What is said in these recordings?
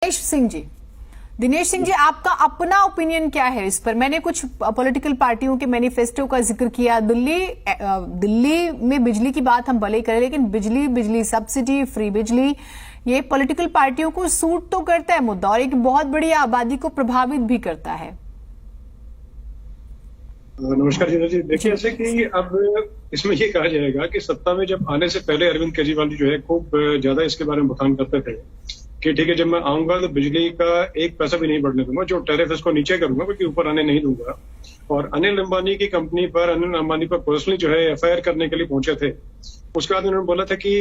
दिनेश सिंह जी, आपका अपना ओपिनियन क्या है इस पर? मैंने कुछ पॉलिटिकल पार्टियों के मैनिफेस्टो का जिक्र किया। दिल्ली में बिजली की बात हम भले ही करें, लेकिन बिजली सब्सिडी, फ्री बिजली, ये पॉलिटिकल पार्टियों को सूट तो करता है मुद्दा, और एक बहुत बड़ी आबादी को प्रभावित भी करता है। नमस्कार जी। देखिए, ऐसे कि अब इसमें ये कहा जाएगा कि सत्ता में जब आने से पहले अरविंद केजरीवाल जी जो है खूब ज्यादा इसके बारे में बखान करते थे कि ठीक है, जब मैं आऊंगा तो बिजली का एक पैसा भी नहीं बढ़ने दूंगा, जो टैरिफ है उसको नीचे करूंगा, क्योंकि ऊपर आने नहीं दूंगा। और अनिल अंबानी की कंपनी पर, अनिल अंबानी पर पर्सनली जो है एफआईआर करने के लिए पहुंचे थे। उसके बाद उन्होंने बोला था कि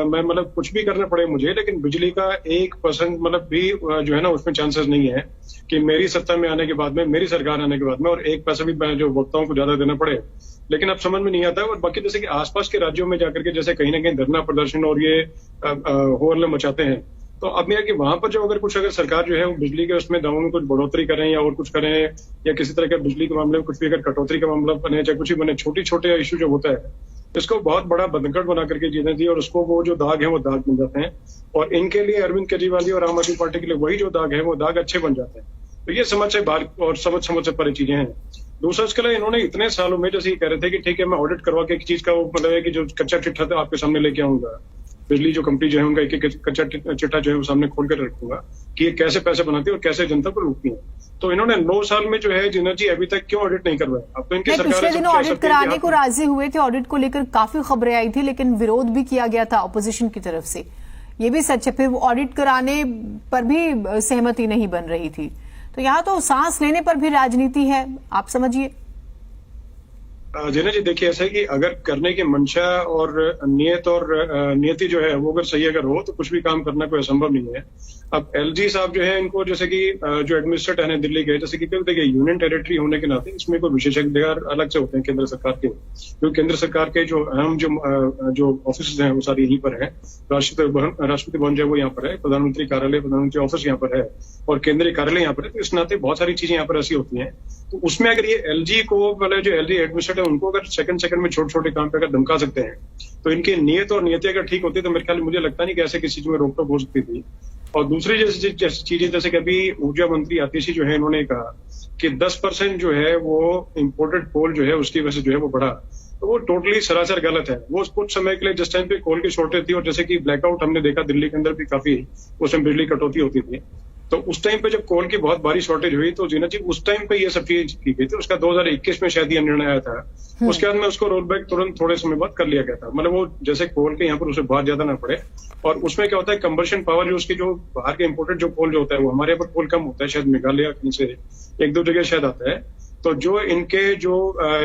मैं मतलब कुछ भी करना पड़े मुझे, लेकिन बिजली का 1% मतलब भी जो है ना उसमें चांसेस नहीं है कि मेरी सत्ता में आने के बाद में, मेरी सरकार आने के बाद में, और 1 पैसा भी जो वक्ताओं को ज्यादा देना पड़े। लेकिन अब समझ में नहीं आता है। और बाकी जैसे कि आसपास के राज्यों में जाकर के जैसे कहीं ना कहीं धरना प्रदर्शन और ये हो हल्ला मचाते हैं, तो अब यह कि वहां पर जो अगर सरकार जो है वो बिजली के उसमें दामों में कुछ बढ़ोतरी करें या और कुछ करें, या किसी तरह के बिजली के मामले में कुछ भी अगर कटौती का मामला बने, चाहे कुछ भी बने, छोटे इश्यू जो होता है इसको बहुत बड़ा बंधकट बना करके जीने दी, और उसको वो जो दाग है वो दाग बन जाते हैं। और इनके लिए अरविंद केजरीवाल जी और आम आदमी पार्टी के लिए वही जो दाग है वो दाग अच्छे बन जाते हैं। तो ये समझ से बाहर और समझ से परे चीजें हैं। दूसरा, इसके लिए इन्होंने इतने सालों में जैसे ये कह रहे थे कि ठीक है मैं ऑडिट करवा के एक चीज का वो मतलब है कि जो कच्चा चिट्ठा था आपके सामने लेके आऊंगा, बिजली जो कंपनी जो है उनका एक कच्चा चिट्ठा जो है वो सामने खोल कर रखूंगा कि ये कैसे पैसे बनाती है और कैसे जनता को लूटती है। तो इन्होंने 9 साल में जो है जिन्ना जी अभी तक क्यों ऑडिट नहीं करवाया? अब तो इनकी सरकार पिछले दिनों ऑडिट कराने को राजी हुए थे, ऑडिट को लेकर काफी खबरें आई थी, लेकिन विरोध भी किया गया था अपोजिशन की तरफ से। ये भी सच है, फिर ऑडिट कराने पर भी सहमति नहीं बन रही थी। तो यहाँ तो सांस लेने पर भी राजनीति है, आप समझिए। जीना जी, देखिए ऐसा है कि अगर करने की मंशा और नियत और नियति जो है वो अगर सही अगर हो तो कुछ भी काम करना कोई असंभव नहीं है। अब एलजी साहब जो है इनको जैसे कि जो एडमिनिस्ट्रेटर है दिल्ली के, जैसे कि देखिए यूनियन टेरिटरी होने के नाते इसमें कोई विशेषज्ञ अलग से होते हैं केंद्र सरकार के, क्योंकि केंद्र सरकार के जो अहम जो ऑफिस हैं वो सारे यहीं पर है। राष्ट्रपति भवन जो है वो यहाँ पर है, प्रधानमंत्री कार्यालय, प्रधानमंत्री ऑफिस यहाँ पर है, और केंद्रीय कार्यालय यहाँ पर है। तो इस नाते बहुत सारी चीजें यहाँ पर ऐसी होती हैं। तो उसमें अगर ये एलजी को मतलब जो एलजी एडमिनिस्ट्रेटर उनको अगर सेकंड में छोटे काम पे अगर धमका सकते हैं, तो इनकी नियत और नियति अगर ठीक होती है तो मेरे ख्याल मुझे लगता नहीं कि ऐसे किसी चीज में रोक टोक हो सकती थी। और दूसरी जैसी चीजें, जैसे कि अभी ऊर्जा मंत्री आतिशी जो है इन्होंने कहा कि 10% जो है वो इम्पोर्टेड कोल जो है उसकी वजह से जो है वो बढ़ा, तो वो टोटली सरासर गलत है। वो कुछ समय के लिए जिस टाइम पे कोल की शॉर्टेज थी, और जैसे कि ब्लैकआउट हमने देखा दिल्ली के अंदर भी काफी, उसमें बिजली कटौती होती थी, तो उस टाइम पे जब कोल की बहुत भारी शॉर्टेज हुई तो जीना जी उस टाइम पे ये सब चीज की गई थी। उसका 2021 में शायद ये निर्णय आया था। उसके बाद में उसको रोल बैक तुरंत थोड़े समय बाद कर लिया गया था। मतलब वो जैसे कोल के यहाँ पर उसे बहुत ज्यादा ना पड़े। और उसमें क्या होता है, कंबर्शन पावर जो उसकी जो बाहर के इम्पोर्टेड जो कोल जो होता है वो हमारे यहाँ पर कोल कम होता है, शायद मेघालय कहीं से 1-2 जगह शायद आता है। तो जो इनके जो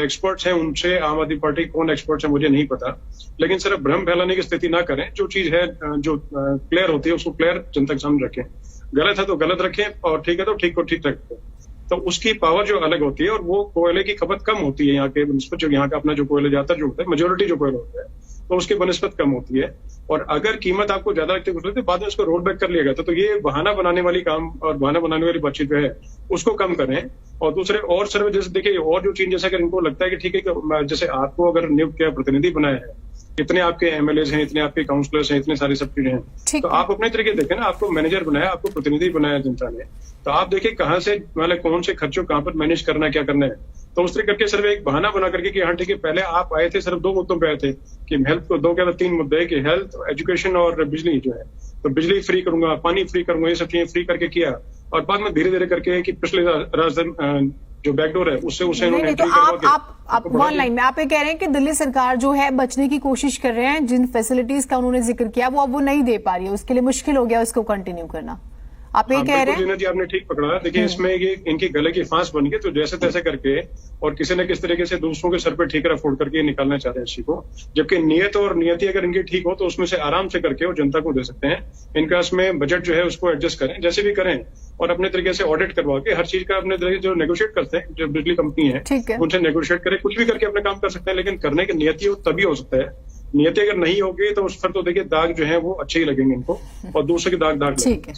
एक्सपर्ट्स हैं उनसे आम आदमी पार्टी कौन एक्सपर्ट्स है मुझे नहीं पता, लेकिन सिर्फ भ्रम फैलाने की स्थिति ना करें। जो चीज है जो क्लियर होती है उसको क्लियर जनता के सामने रखें। गलत है तो गलत रखें, और ठीक है तो ठीक को ठीक रखें। तो उसकी पावर जो अलग होती है, और वो कोयले की खपत कम होती है यहाँ के बनस्पत, जो यहाँ का अपना जो कोयला ज्यादातर जो होता है, मेजोरिटी जो कोयला होता है, तो उसकी बनस्पत कम होती है। और अगर कीमत आपको ज्यादा लगती है तो बाद में उसको रोल बैक कर लिया गया तो ये बहाना बनाने वाली काम और बहाना बनाने वाली बातचीत जो है उसको कम करें। और दूसरे और सर्वे जैसे देखिए और जो चीज, जैसे अगर इनको लगता है कि ठीक है कि जैसे आपको अगर नियुक्त किया, प्रतिनिधि बनाया है, इतने आपके एमएलए हैं, इतने आपके काउंसलर्स हैं, इतने सारी सब चीजें हैं, तो आप अपने तरीके देखें ना। आपको मैनेजर बनाया, आपको प्रतिनिधि बनाया जनता ने, तो आप देखिए कहाँ से मतलब कौन से खर्चों कहाँ पर मैनेज करना, क्या करना है। तो उस तरह करके सिर्फ एक बहाना बना करके कि हाँ ठीक है, पहले आप आए थे सिर्फ 2 मुद्दों पे आए थे कि हेल्थ को 2 क्या 3 मुद्दे है कि हेल्थ, एजुकेशन और बिजली जो है, तो बिजली फ्री करूंगा, पानी फ्री करूंगा, ये सब चीजें फ्री करके किया। और बाद में धीरे धीरे करके कि पिछले राजधानी जो बैकडोर है उससे उन्होंने तो आप ऑनलाइन में आप ये कह रहे हैं कि दिल्ली सरकार जो है बचने की कोशिश कर रहे हैं, जिन फैसिलिटीज का उन्होंने जिक्र किया वो अब वो नहीं दे पा रही है, उसके लिए मुश्किल हो गया उसको कंटिन्यू करना, आप ये कह रहे हैं? जी आपने ठीक पकड़ा। देखिए इसमें ये इनकी गले की फांस बन गई, तो जैसे तैसे करके और किसी न किसी तरीके से दूसरों के सर पे ठीकरा फोड़ करके निकालना चाहते हैं इसी को। जबकि नियत और नियति अगर इनकी ठीक हो तो उसमें से आराम से करके वो जनता को दे सकते हैं। इनका इसमें बजट जो है उसको एडजस्ट करें, जैसे भी करें, और अपने तरीके से ऑडिट करवा के हर चीज का अपने तरीके जो नेगोशिएट करते हैं, जो बिजली कंपनी है उनसे नेगोशिएट करें, कुछ भी करके अपने काम कर सकते हैं। लेकिन करने की नियति हो तभी हो सकता है। नियति अगर नहीं होगी तो उस पर तो देखिए दाग जो है वो अच्छे ही लगेंगे इनको, और दूसरे के दाग लगेंगे।